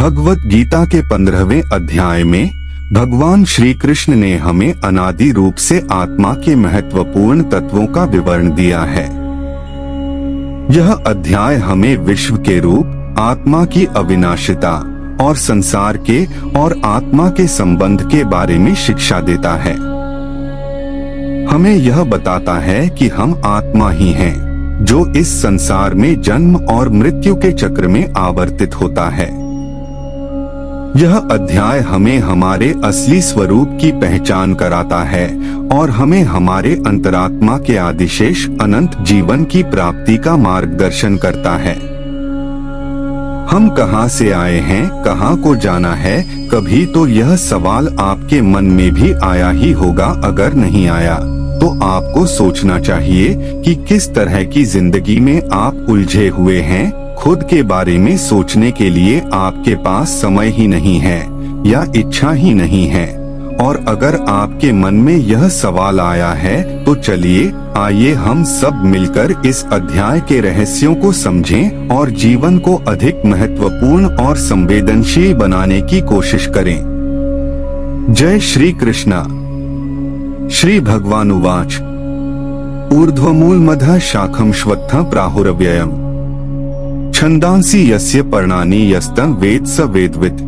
भगवत गीता के 15वें अध्याय में भगवान श्री कृष्ण ने हमें अनादि रूप से आत्मा के महत्वपूर्ण तत्वों का विवरण दिया है। यह अध्याय हमें विश्व के रूप, आत्मा की अविनाशिता और संसार के और आत्मा के संबंध के बारे में शिक्षा देता है। हमें यह बताता है कि हम आत्मा ही हैं, जो इस संसार में जन्म और मृत्यु के चक्र में आवर्तित होता है। यह अध्याय हमें हमारे असली स्वरूप की पहचान कराता है और हमें हमारे अंतरात्मा के आदिशेष अनंत जीवन की प्राप्ति का मार्गदर्शन करता है। हम कहां से आए हैं, कहां को जाना है, कभी तो यह सवाल आपके मन में भी आया ही होगा। अगर नहीं आया तो आपको सोचना चाहिए कि किस तरह की जिंदगी में आप उलझे हुए हैं। खुद के बारे में सोचने के लिए आपके पास समय ही नहीं है या इच्छा ही नहीं है। और अगर आपके मन में यह सवाल आया है तो चलिए आइए हम सब मिलकर इस अध्याय के रहस्यों को समझें और जीवन को अधिक महत्वपूर्ण और संवेदनशील बनाने की कोशिश करें। जय श्री कृष्णा। श्री भगवानुवाच ऊर्ध्वमूलमधः शाखं श्वत्थः प्राहुरव्ययम् छंदांसी यस्य पर्णानि यस्तं वेद स वेदवित्।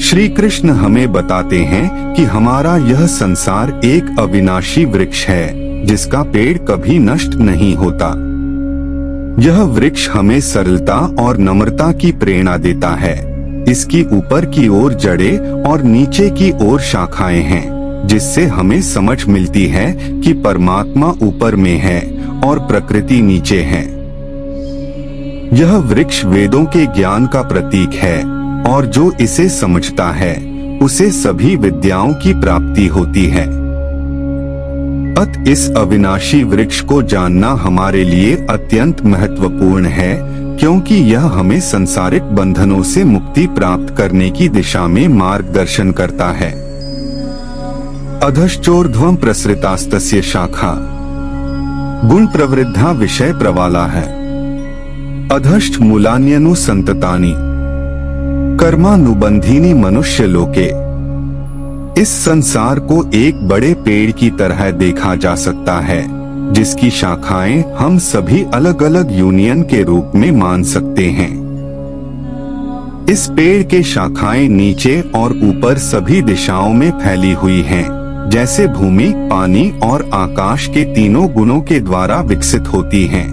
श्री कृष्ण हमें बताते हैं कि हमारा यह संसार एक अविनाशी वृक्ष है, जिसका पेड़ कभी नष्ट नहीं होता। यह वृक्ष हमें सरलता और नम्रता की प्रेरणा देता है। इसकी ऊपर की ओर जड़ें और नीचे की ओर शाखाएं हैं, जिससे हमें समझ मिलती है कि परमात्मा ऊपर में है और प्रकृति नीचे है। यह वृक्ष वेदों के ज्ञान का प्रतीक है और जो इसे समझता है उसे सभी विद्याओं की प्राप्ति होती है। इस अविनाशी वृक्ष को जानना हमारे लिए अत्यंत महत्वपूर्ण है, क्योंकि यह हमें सांसारिक बंधनों से मुक्ति प्राप्त करने की दिशा में मार्गदर्शन करता है। अधश्चोर्ध्वं प्रसृतास्तस्य शाखा गुण प्रवृद्धा विषय प्रवाला है। अधश्च मूलान्यनुसंततानि कर्मानुबंधीनि मनुष्य लोके। इस संसार को एक बड़े पेड़ की तरह देखा जा सकता है, जिसकी शाखाएं हम सभी अलग अलग यूनियन के रूप में मान सकते हैं। इस पेड़ के शाखाएं नीचे और ऊपर सभी दिशाओं में फैली हुई हैं, जैसे भूमि, पानी और आकाश के तीनों गुणों के द्वारा विकसित होती हैं।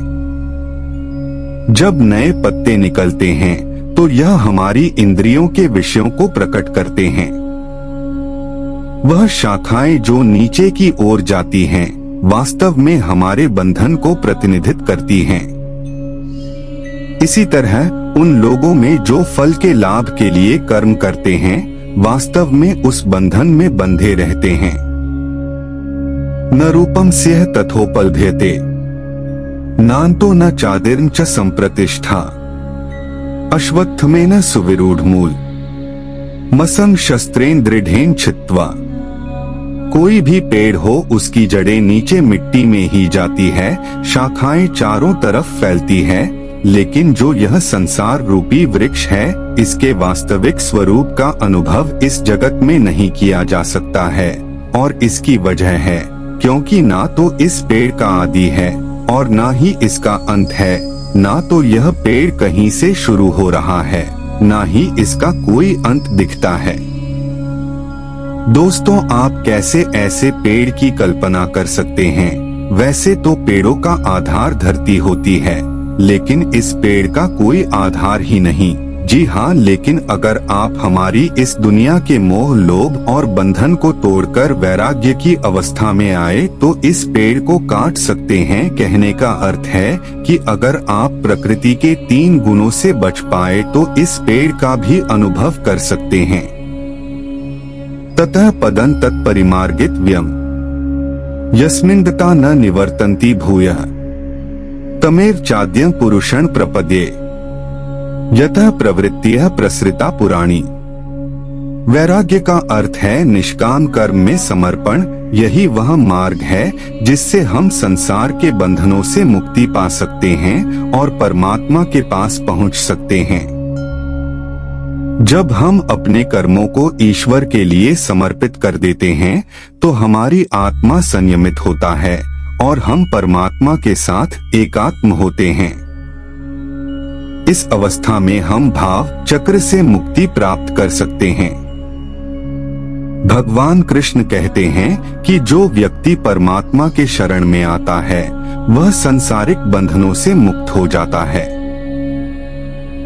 जब नए पत्ते निकलते हैं तो यह हमारी इंद्रियों के विषयों को प्रकट करते हैं। वह शाखाएं जो नीचे की ओर जाती हैं, वास्तव में हमारे बंधन को प्रतिनिधित्व करती हैं। इसी तरह उन लोगों में जो फल के लाभ के लिए कर्म करते हैं, वास्तव में उस बंधन में बंधे रहते हैं। न रूपम स्यः तथोपलभ्यते नान्तो न चादिर्न च संप्रतिष्ठा अश्वत्थमेन सुविरूढ़मूल मसंग शस्त्रेण दृढ़ेन छित्त्वा। कोई भी पेड़ हो, उसकी जड़ें नीचे मिट्टी में ही जाती है, शाखाएं चारों तरफ फैलती है, लेकिन जो यह संसार रूपी वृक्ष है, इसके वास्तविक स्वरूप का अनुभव इस जगत में नहीं किया जा सकता है। और इसकी वजह है क्योंकि ना तो इस पेड़ का आदि है और ना ही इसका अंत है। ना तो यह पेड़ कहीं से शुरू हो रहा है, ना ही इसका कोई अंत दिखता है। दोस्तों, आप कैसे ऐसे पेड़ की कल्पना कर सकते हैं? वैसे तो पेड़ों का आधार धरती होती है, लेकिन इस पेड़ का कोई आधार ही नहीं। जी हाँ, लेकिन अगर आप हमारी इस दुनिया के मोह, लोभ और बंधन को तोड़कर वैराग्य की अवस्था में आए तो इस पेड़ को काट सकते हैं। कहने का अर्थ है कि अगर आप प्रकृति के 3 गुणों से बच पाए तो इस पेड़ का भी अनुभव कर सकते हैं। ततः पदं तत्परिमार्गित व्यम यस्मिन्दता न निवर्तन्ति भूयः तमेव चाद्यं पुरुषं प्रपद्ये यतः प्रवृत्तियः प्रसृता पुराणी। वैराग्य का अर्थ है निष्काम कर्म में समर्पण। यही वह मार्ग है जिससे हम संसार के बंधनों से मुक्ति पा सकते हैं और परमात्मा के पास पहुंच सकते हैं। जब हम अपने कर्मों को ईश्वर के लिए समर्पित कर देते हैं तो हमारी आत्मा संयमित होता है और हम परमात्मा के साथ एकात्म होते हैं। इस अवस्था में हम भाव चक्र से मुक्ति प्राप्त कर सकते हैं। भगवान कृष्ण कहते हैं कि जो व्यक्ति परमात्मा के शरण में आता है वह सांसारिक बंधनों से मुक्त हो जाता है।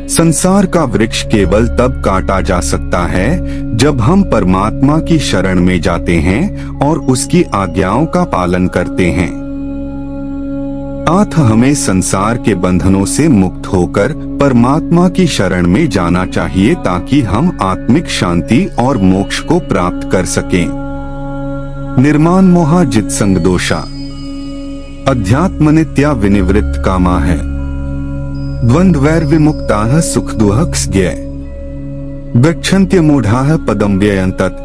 संसार का वृक्ष केवल तब काटा जा सकता है जब हम परमात्मा की शरण में जाते हैं और उसकी आज्ञाओं का पालन करते हैं। अतः हमें संसार के बंधनों से मुक्त होकर परमात्मा की शरण में जाना चाहिए ताकि हम आत्मिक शांति और मोक्ष को प्राप्त कर सकें। निर्माण मोहा जित संग दोषा अध्यात्म नित्या विनिवृत्त कामा है द्वंद्व वैर विमुक्ता सुख दुःख ज्ञ गच्छन्त्य मूढ़ा पदम व्ययंतत।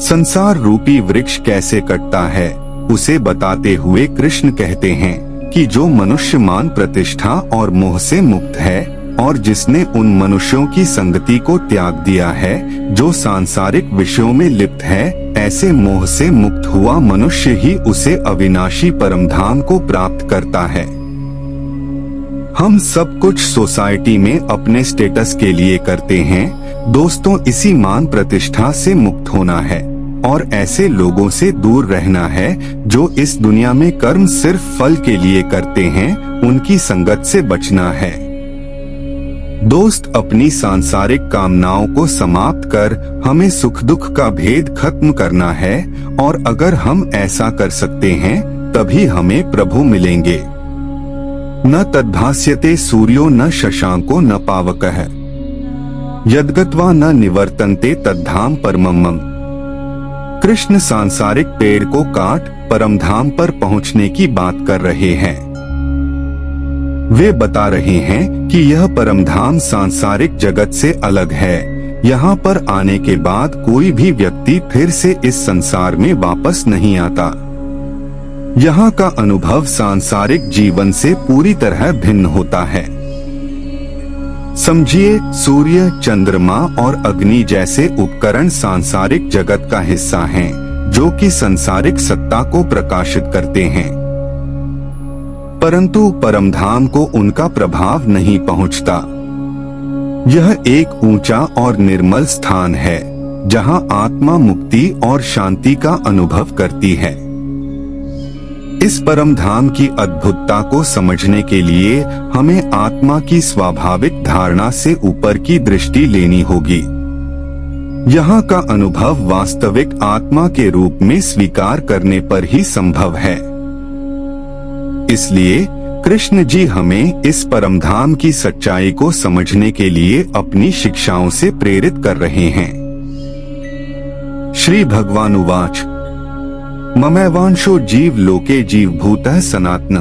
संसार रूपी वृक्ष कैसे कटता है उसे बताते हुए कृष्ण कहते हैं कि जो मनुष्य मान प्रतिष्ठा और मोह से मुक्त है और जिसने उन मनुष्यों की संगति को त्याग दिया है जो सांसारिक विषयों में लिप्त है, ऐसे मोह से मुक्त हुआ मनुष्य ही उसे अविनाशी परमधाम को प्राप्त करता है। हम सब कुछ सोसाइटी में अपने स्टेटस के लिए करते हैं दोस्तों, इसी मान प्रतिष्ठा से मुक्त होना है और ऐसे लोगों से दूर रहना है जो इस दुनिया में कर्म सिर्फ फल के लिए करते हैं, उनकी संगत से बचना है। दोस्त, अपनी सांसारिक कामनाओं को समाप्त कर हमें सुख दुख का भेद खत्म करना है और अगर हम ऐसा कर सकते हैं तभी हमें प्रभु मिलेंगे। न तद्भास्यते सूर्यो न शशांको न पावकः यद्गत्वा न निवर्तन्ते तद्धाम परमम्। कृष्ण सांसारिक पेड़ को काट परमधाम पर पहुंचने की बात कर रहे हैं। वे बता रहे हैं कि यह परमधाम सांसारिक जगत से अलग है। यहाँ पर आने के बाद कोई भी व्यक्ति फिर से इस संसार में वापस नहीं आता। यहाँ का अनुभव सांसारिक जीवन से पूरी तरह भिन्न होता है। समझिए, सूर्य, चंद्रमा और अग्नि जैसे उपकरण सांसारिक जगत का हिस्सा हैं, जो कि सांसारिक सत्ता को प्रकाशित करते हैं, परंतु परमधाम को उनका प्रभाव नहीं पहुंचता। यह एक ऊंचा और निर्मल स्थान है जहां आत्मा मुक्ति और शांति का अनुभव करती है। इस परम धाम की अद्भुतता को समझने के लिए हमें आत्मा की स्वाभाविक धारणा से ऊपर की दृष्टि लेनी होगी। यहाँ का अनुभव वास्तविक आत्मा के रूप में स्वीकार करने पर ही संभव है। इसलिए कृष्ण जी हमें इस परमधाम की सच्चाई को समझने के लिए अपनी शिक्षाओं से प्रेरित कर रहे हैं। श्री भगवान उवाच ममैवांशो जीव लोके जीवभूतः सनातन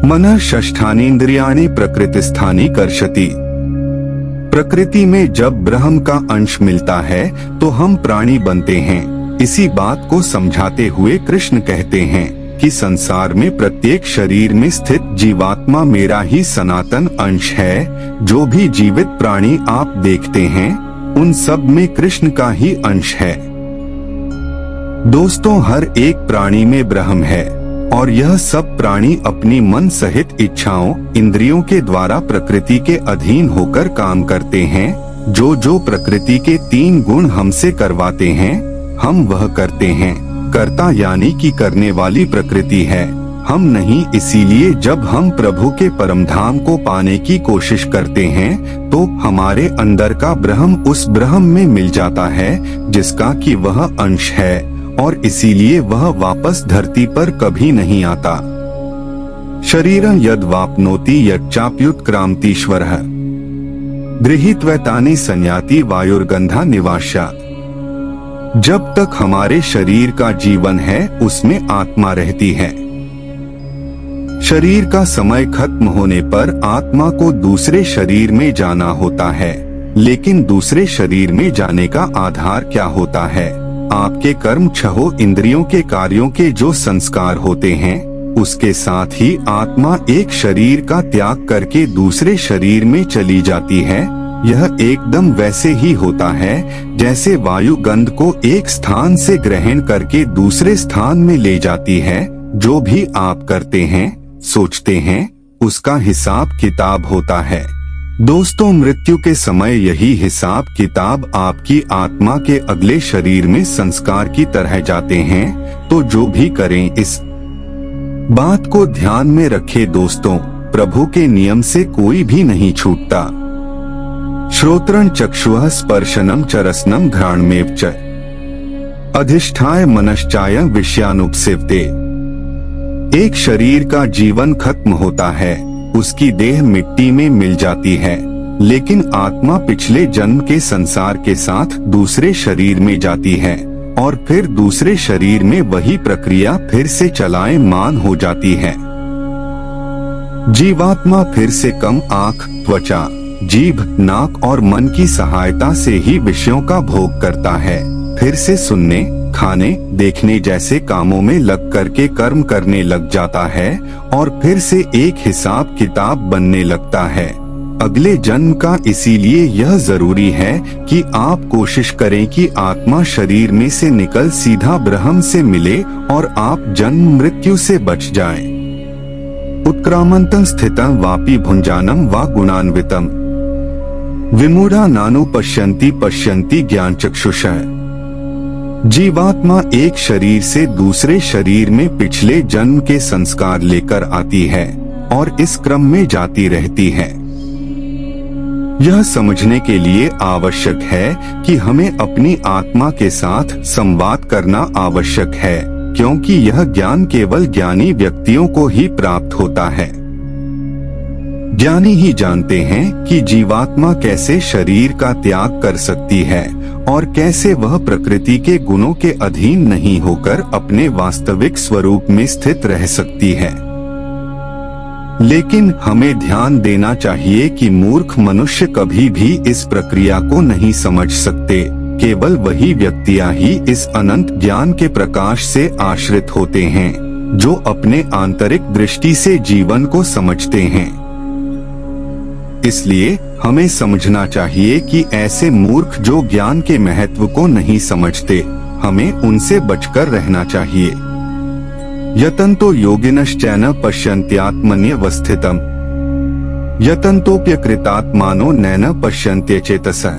मनः षष्ठानीन्द्रियाणि प्रकृतिस्थानि कर्षति। प्रकृति में जब ब्रह्म का अंश मिलता है तो हम प्राणी बनते हैं। इसी बात को समझाते हुए कृष्ण कहते हैं कि संसार में प्रत्येक शरीर में स्थित जीवात्मा मेरा ही सनातन अंश है। जो भी जीवित प्राणी आप देखते हैं उन सब में कृष्ण का ही अंश है। दोस्तों, हर एक प्राणी में ब्रह्म है और यह सब प्राणी अपनी मन सहित इच्छाओं, इंद्रियों के द्वारा प्रकृति के अधीन होकर काम करते हैं। जो प्रकृति के 3 गुण हमसे करवाते हैं हम वह करते हैं। कर्ता यानी कि करने वाली प्रकृति है, हम नहीं। इसीलिए जब हम प्रभु के परमधाम को पाने की कोशिश करते हैं तो हमारे अंदर का ब्रह्म उस ब्रह्म में मिल जाता है जिसका कि वह अंश है और इसीलिए वह वापस धरती पर कभी नहीं आता। शरीरं यद वाप्नोति यच्चाप्युत्क्रांतीश्वरः गृहीत्वैतानि संयाति वायुर्गंधा निवास्यात्। जब तक हमारे शरीर का जीवन है उसमें आत्मा रहती है। शरीर का समय खत्म होने पर आत्मा को दूसरे शरीर में जाना होता है, लेकिन दूसरे शरीर में जाने का आधार क्या होता है? आपके कर्म, छहो इंद्रियों के कार्यों के जो संस्कार होते हैं उसके साथ ही आत्मा एक शरीर का त्याग करके दूसरे शरीर में चली जाती है यह एकदम वैसे ही होता है जैसे वायु गंध को एक स्थान से ग्रहण करके दूसरे स्थान में ले जाती है। जो भी आप करते हैं, सोचते हैं, उसका हिसाब किताब होता है। दोस्तों, मृत्यु के समय यही हिसाब किताब आपकी आत्मा के अगले शरीर में संस्कार की तरह जाते हैं। तो जो भी करें, इस बात को ध्यान में रखें दोस्तों, प्रभु के नियम से कोई भी नहीं छूटता। श्रोत्रं चक्षुः स्पर्शनम च रसनम घ्राणमेव च अधिष्ठाय मनश्चाय विषयानुपसेवते। एक शरीर का जीवन खत्म होता है, उसकी देह मिट्टी में मिल जाती है, लेकिन आत्मा पिछले जन्म के संसार के साथ दूसरे शरीर में जाती है और फिर दूसरे शरीर में वही प्रक्रिया फिर से चलायमान हो जाती है। जीवात्मा फिर से कम आँख, त्वचा, जीभ, नाक और मन की सहायता से ही विषयों का भोग करता है। फिर से सुनने, खाने, देखने जैसे कामों में लग करके कर्म करने लग जाता है और फिर से एक हिसाब किताब बनने लगता है अगले जन्म का। इसीलिए यह जरूरी है कि आप कोशिश करें कि आत्मा शरीर में से निकल सीधा ब्रह्म से मिले और आप जन्म मृत्यु से बच जाएं। उत्क्रामंतं स्थितं वापि भुंजानं वा गुणान्वितम् विमूढ़ा नानु पश्यन्ति पश्यन्ति ज्ञान चक्षुषः। जीवात्मा एक शरीर से दूसरे शरीर में पिछले जन्म के संस्कार लेकर आती है और इस क्रम में जाती रहती है। यह समझने के लिए आवश्यक है कि हमें अपनी आत्मा के साथ संवाद करना आवश्यक है, क्योंकि यह ज्ञान केवल ज्ञानी व्यक्तियों को ही प्राप्त होता है। ज्ञानी ही जानते हैं कि जीवात्मा कैसे शरीर का त्याग कर सकती है और कैसे वह प्रकृति के गुणों के अधीन नहीं होकर अपने वास्तविक स्वरूप में स्थित रह सकती है। लेकिन हमें ध्यान देना चाहिए कि मूर्ख मनुष्य कभी भी इस प्रक्रिया को नहीं समझ सकते। केवल वही व्यक्तियां ही इस अनंत ज्ञान के प्रकाश से आश्रित होते हैं जो अपने आंतरिक दृष्टि से जीवन को समझते हैं। इसलिए हमें समझना चाहिए कि ऐसे मूर्ख जो ज्ञान के महत्व को नहीं समझते, हमें उनसे बचकर रहना चाहिए। यतन्तो योगिनश्चैन पश्यन्त्यात्मन्यवस्थितम् यतन्तोप्यकृतात्मानो नैन पश्यन्त्यचेतसः।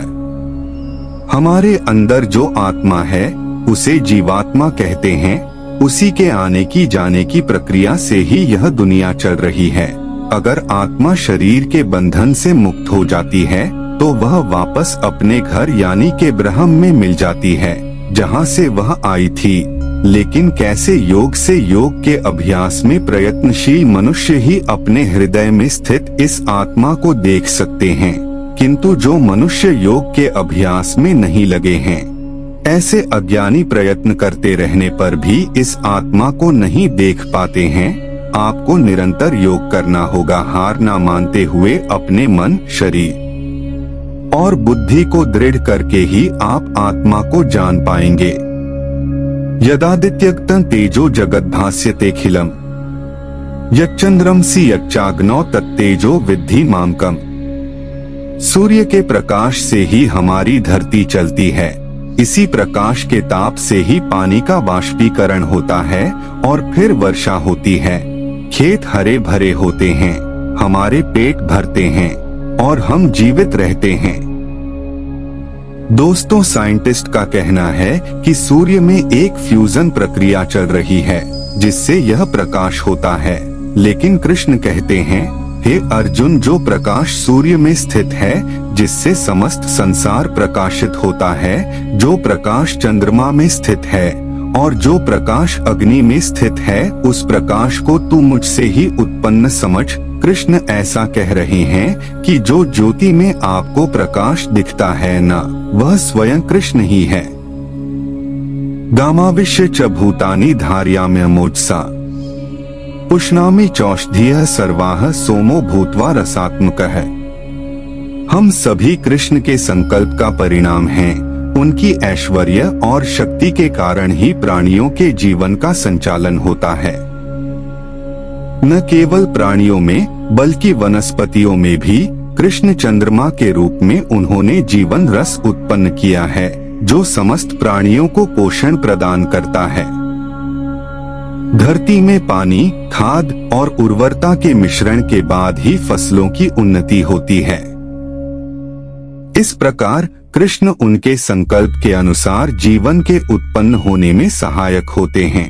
हमारे अंदर जो आत्मा है उसे जीवात्मा कहते हैं। उसी के आने की जाने की प्रक्रिया से ही यह दुनिया चल रही है। अगर आत्मा शरीर के बंधन से मुक्त हो जाती है तो वह वापस अपने घर यानी के ब्रह्म में मिल जाती है जहाँ से वह आई थी। लेकिन कैसे? योग से योग के अभ्यास में प्रयत्नशील मनुष्य ही अपने हृदय में स्थित इस आत्मा को देख सकते हैं, किंतु जो मनुष्य योग के अभ्यास में नहीं लगे हैं, ऐसे अज्ञानी प्रयत्न करते रहने पर भी इस आत्मा को नहीं देख पाते हैं। आपको निरंतर योग करना होगा, हार ना मानते हुए अपने मन, शरीर और बुद्धि को दृढ़ करके ही आप आत्मा को जान पाएंगे। यदादित्यक्तं तेजो जगत भास्यतेऽखिलम् यच्चन्द्रमसि यच्चाग्नौ तत्तेजो विद्धि मामकम्। सूर्य के प्रकाश से ही हमारी धरती चलती है। इसी प्रकाश के ताप से ही पानी का वाष्पीकरण होता है और फिर वर्षा होती है। खेत हरे भरे होते हैं, हमारे पेट भरते हैं और हम जीवित रहते हैं। दोस्तों, साइंटिस्ट का कहना है कि सूर्य में एक फ्यूजन प्रक्रिया चल रही है जिससे यह प्रकाश होता है। लेकिन कृष्ण कहते हैं, हे अर्जुन, जो प्रकाश सूर्य में स्थित है जिससे समस्त संसार प्रकाशित होता है, जो प्रकाश चंद्रमा में स्थित है और जो प्रकाश अग्नि में स्थित है, उस प्रकाश को तू मुझसे ही उत्पन्न समझ। कृष्ण ऐसा कह रहे हैं कि जो ज्योति में आपको प्रकाश दिखता है ना, वह स्वयं कृष्ण ही है। गामाविश्य च भूतानि धारयाम्यमोजसा पुष्णामि चौषधीयः सर्वाः सोमो भूत्वा रसात्मकः। हम सभी कृष्ण के संकल्प का परिणाम हैं। उनकी ऐश्वर्य और शक्ति के कारण ही प्राणियों के जीवन का संचालन होता है। न केवल प्राणियों में बल्कि वनस्पतियों में भी कृष्ण चंद्रमा के रूप में उन्होंने जीवन रस उत्पन्न किया है, जो समस्त प्राणियों को पोषण प्रदान करता है। धरती में पानी, खाद और उर्वरता के मिश्रण के बाद ही फसलों की उन्नति होती है। इस प्रकार कृष्ण उनके संकल्प के अनुसार जीवन के उत्पन्न होने में सहायक होते हैं।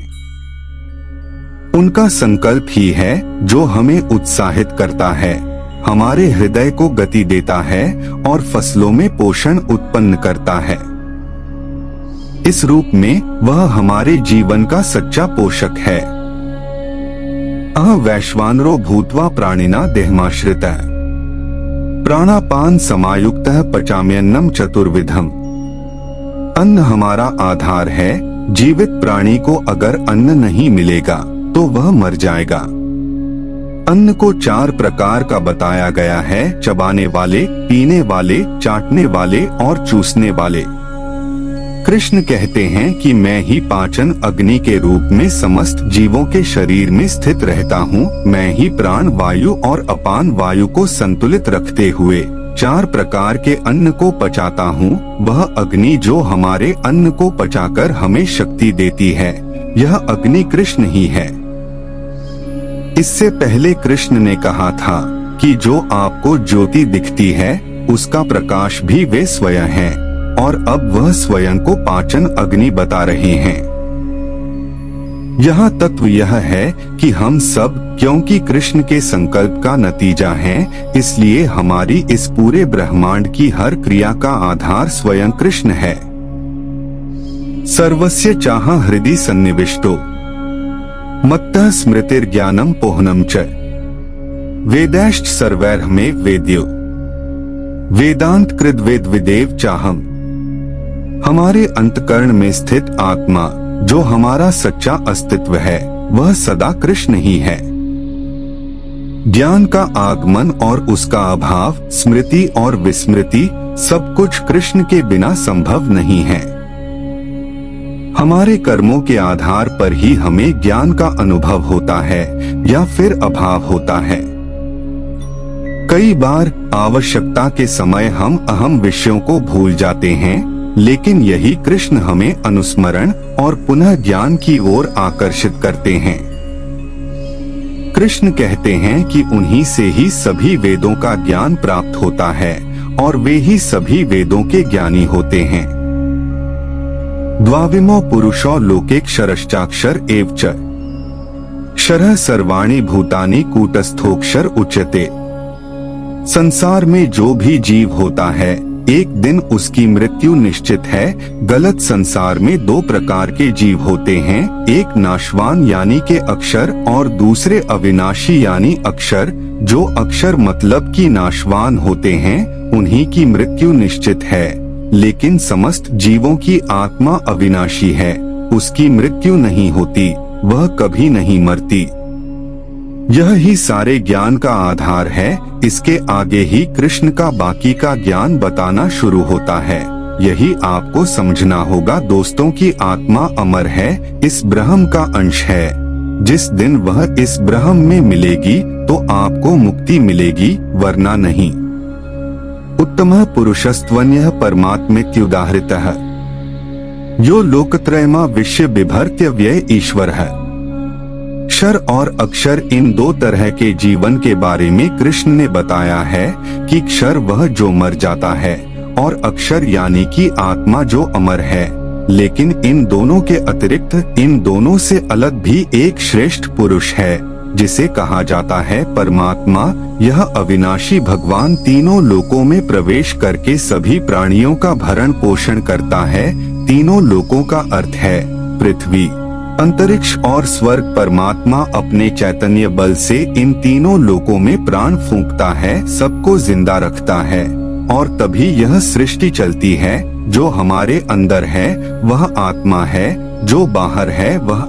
उनका संकल्प ही है जो हमें उत्साहित करता है, हमारे हृदय को गति देता है और फसलों में पोषण उत्पन्न करता है। इस रूप में वह हमारे जीवन का सच्चा पोषक है। वैश्वानरो भूत्वा प्राणिना देहमाश्रितः प्राणापान समायुक्तः पचाम्यन्नम चतुर्विधम। अन्न हमारा आधार है। जीवित प्राणी को अगर अन्न नहीं मिलेगा तो वह मर जाएगा। अन्न को 4 प्रकार का बताया गया है: चबाने वाले, पीने वाले, चाटने वाले और चूसने वाले। कृष्ण कहते हैं कि मैं ही पाचन अग्नि के रूप में समस्त जीवों के शरीर में स्थित रहता हूँ। मैं ही प्राण वायु और अपान वायु को संतुलित रखते हुए 4 प्रकार के अन्न को पचाता हूँ। वह अग्नि जो हमारे अन्न को पचाकर हमें शक्ति देती है, यह अग्नि कृष्ण ही है। इससे पहले कृष्ण ने कहा था कि जो आपको ज्योति दिखती है उसका प्रकाश भी वे स्वयं हैं, और अब वह स्वयं को पाचन अग्नि बता रहे हैं। यह तत्व यह है कि हम सब क्योंकि कृष्ण के संकल्प का नतीजा हैं, इसलिए हमारी इस पूरे ब्रह्मांड की हर क्रिया का आधार स्वयं कृष्ण है। सर्वस्य चाह हृदि सन्निविष्टो मत्तः स्मृतिर्ज्ञानम पोहनम च वेदैश्च सर्वैर्ह में वेद्यो वेदांत कृद वेद विदेव चाहम। हमारे अंतकरण में स्थित आत्मा जो हमारा सच्चा अस्तित्व है, वह सदा कृष्ण ही है। ज्ञान का आगमन और उसका अभाव, स्मृति और विस्मृति, सब कुछ कृष्ण के बिना संभव नहीं है। हमारे कर्मों के आधार पर ही हमें ज्ञान का अनुभव होता है या फिर अभाव होता है। कई बार आवश्यकता के समय हम अहम विषयों को भूल जाते हैं, लेकिन यही कृष्ण हमें अनुस्मरण और पुनः ज्ञान की ओर आकर्षित करते हैं। कृष्ण कहते हैं कि उन्हीं से ही सभी वेदों का ज्ञान प्राप्त होता है और वे ही सभी वेदों के ज्ञानी होते हैं। द्वाविमो पुरुषो लोकेक्षरश्चाक्षर एव च क्षरः सर्वाणि भूतानि कूटस्थोक्षर उच्यते। संसार में जो भी जीव होता है, एक दिन उसकी मृत्यु निश्चित है। गलत संसार में 2 प्रकार के जीव होते हैं, एक नाशवान यानी के अक्षर और दूसरे अविनाशी यानी अक्षर। जो अक्षर मतलब कि नाशवान होते हैं, उन्हीं की मृत्यु निश्चित है, लेकिन समस्त जीवों की आत्मा अविनाशी है, उसकी मृत्यु नहीं होती, वह कभी नहीं मरती। यह ही सारे ज्ञान का आधार है। इसके आगे ही कृष्ण का बाकी का ज्ञान बताना शुरू होता है। यही आपको समझना होगा दोस्तों की आत्मा अमर है, इस ब्रह्म का अंश है। जिस दिन वह इस ब्रह्म में मिलेगी तो आपको मुक्ति मिलेगी, वरना नहीं। उत्तमः पुरुषस्त्वन्यः परमात्मेत्युदाहृतः यो लोकत्रयमा विश्व बिभर्त्य व्यय ईश्वर है। क्षर और अक्षर, इन 2 तरह के जीवन के बारे में कृष्ण ने बताया है कि क्षर वह जो मर जाता है और अक्षर यानी कि आत्मा जो अमर है। लेकिन इन दोनों के अतिरिक्त इन दोनों से अलग भी एक श्रेष्ठ पुरुष है, जिसे कहा जाता है परमात्मा। यह अविनाशी भगवान तीनों लोकों में प्रवेश करके सभी प्राणियों का भरण पोषण करता है। तीनों लोकों का अर्थ है पृथ्वी, अंतरिक्ष और स्वर्ग। परमात्मा अपने चैतन्य बल से इन तीनों लोकों में प्राण फूंकता है, सबको जिंदा रखता है, और तभी यह सृष्टि चलती है। जो हमारे अंदर है वह आत्मा है, जो बाहर है वह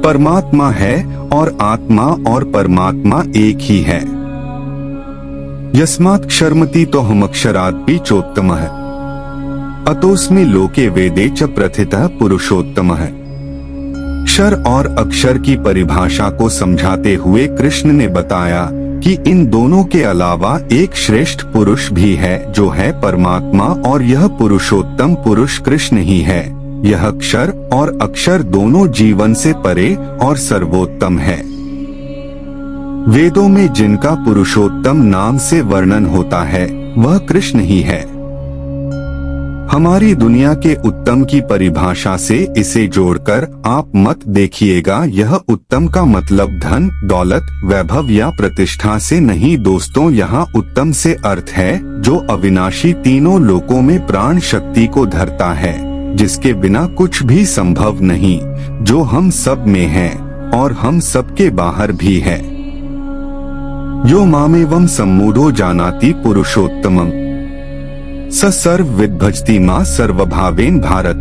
परमात्मा है, और आत्मा और परमात्मा एक ही है। यस्मात् क्षरमति तो हम अक्षरादपि चोत्तमः अतोस्मि लोके वेदे च प्रथितः पुरुषोत्तमः। क्षर और अक्षर की परिभाषा को समझाते हुए कृष्ण ने बताया कि इन दोनों के अलावा एक श्रेष्ठ पुरुष भी है जो है परमात्मा, और यह पुरुषोत्तम पुरुष कृष्ण ही है। यह अक्षर और अक्षर दोनों जीवन से परे और सर्वोत्तम है। वेदों में जिनका पुरुषोत्तम नाम से वर्णन होता है वह कृष्ण ही है। हमारी दुनिया के उत्तम की परिभाषा से इसे जोड़कर आप मत देखिएगा। यह उत्तम का मतलब धन, दौलत, वैभव या प्रतिष्ठा से नहीं दोस्तों, यहाँ उत्तम से अर्थ है जो अविनाशी तीनों लोकों में प्राण शक्ति को धरता है, जिसके बिना कुछ भी संभव नहीं, जो हम सब में है और हम सबके बाहर भी है। यो मामेवं सम्मूढ़ो जानाति पुरुषोत्तमम् स सर्वविद् भजति मां सर्वभावेन भारत।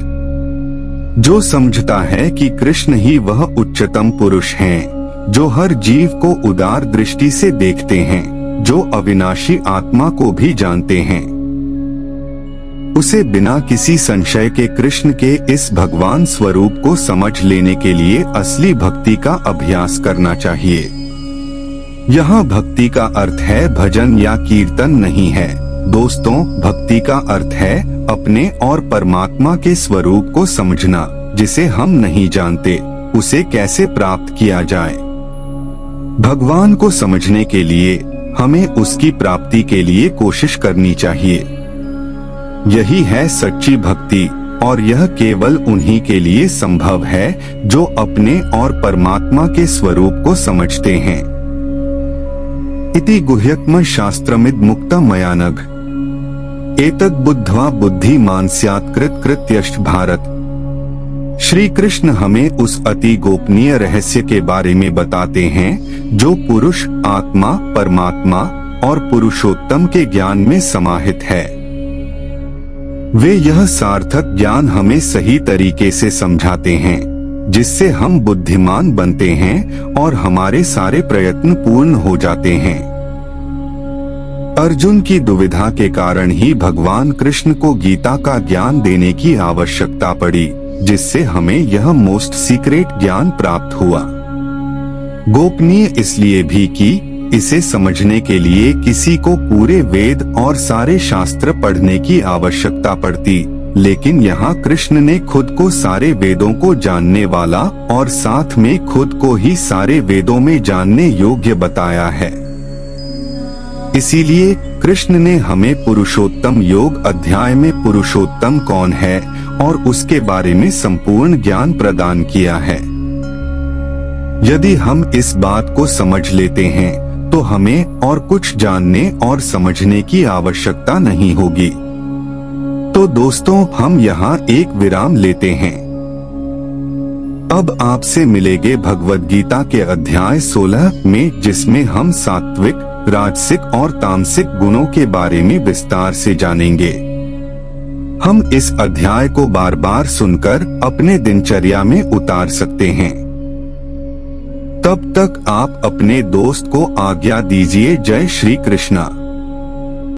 जो समझता है कि कृष्ण ही वह उच्चतम पुरुष हैं, जो हर जीव को उदार दृष्टि से देखते हैं, जो अविनाशी आत्मा को भी जानते हैं, उसे बिना किसी संशय के कृष्ण के इस भगवान स्वरूप को समझ लेने के लिए असली भक्ति का अभ्यास करना चाहिए। यहाँ भक्ति का अर्थ है भजन या कीर्तन नहीं है दोस्तों, भक्ति का अर्थ है अपने और परमात्मा के स्वरूप को समझना, जिसे हम नहीं जानते उसे कैसे प्राप्त किया जाए। भगवान को समझने के लिए हमें उसकी प्राप्ति के लिए कोशिश करनी चाहिए। यही है सच्ची भक्ति, और यह केवल उन्हीं के लिए संभव है जो अपने और परमात्मा के स्वरूप को समझते हैं। इति गुह्यत्म शास्त्रमिद मुक्ता मया नघ एतद् बुद्ध्वा बुद्धिमान् स्यात् कृत कृत्यश्च भारत। श्री कृष्ण हमें उस अति गोपनीय रहस्य के बारे में बताते हैं जो पुरुष, आत्मा, परमात्मा और पुरुषोत्तम के ज्ञान में समाहित है। वे यह सार्थक ज्ञान हमें सही तरीके से समझाते हैं, जिससे हम बुद्धिमान बनते हैं और हमारे सारे प्रयत्न पूर्ण हो जाते हैं। अर्जुन की दुविधा के कारण ही भगवान कृष्ण को गीता का ज्ञान देने की आवश्यकता पड़ी, जिससे हमें यह मोस्ट सीक्रेट ज्ञान प्राप्त हुआ। गोपनीय इसलिए भी कि इसे समझने के लिए किसी को पूरे वेद और सारे शास्त्र पढ़ने की आवश्यकता पड़ती, लेकिन यहाँ कृष्ण ने खुद को सारे वेदों को जानने वाला और साथ में खुद को ही सारे वेदों में जानने योग्य बताया है। इसीलिए कृष्ण ने हमें पुरुषोत्तम योग अध्याय में पुरुषोत्तम कौन है और उसके बारे में संपूर्ण ज्ञान प्रदान किया है। यदि हम इस बात को समझ लेते हैं तो हमें और कुछ जानने और समझने की आवश्यकता नहीं होगी। तो दोस्तों, हम यहाँ एक विराम लेते हैं। अब आपसे मिलेंगे भगवद गीता के अध्याय 16 में, जिसमें हम सात्विक, राजसिक और तामसिक गुणों के बारे में विस्तार से जानेंगे। हम इस अध्याय को बार बार सुनकर अपने दिनचर्या में उतार सकते हैं। तब तक आप अपने दोस्त को आज्ञा दीजिए। जय श्री कृष्णा।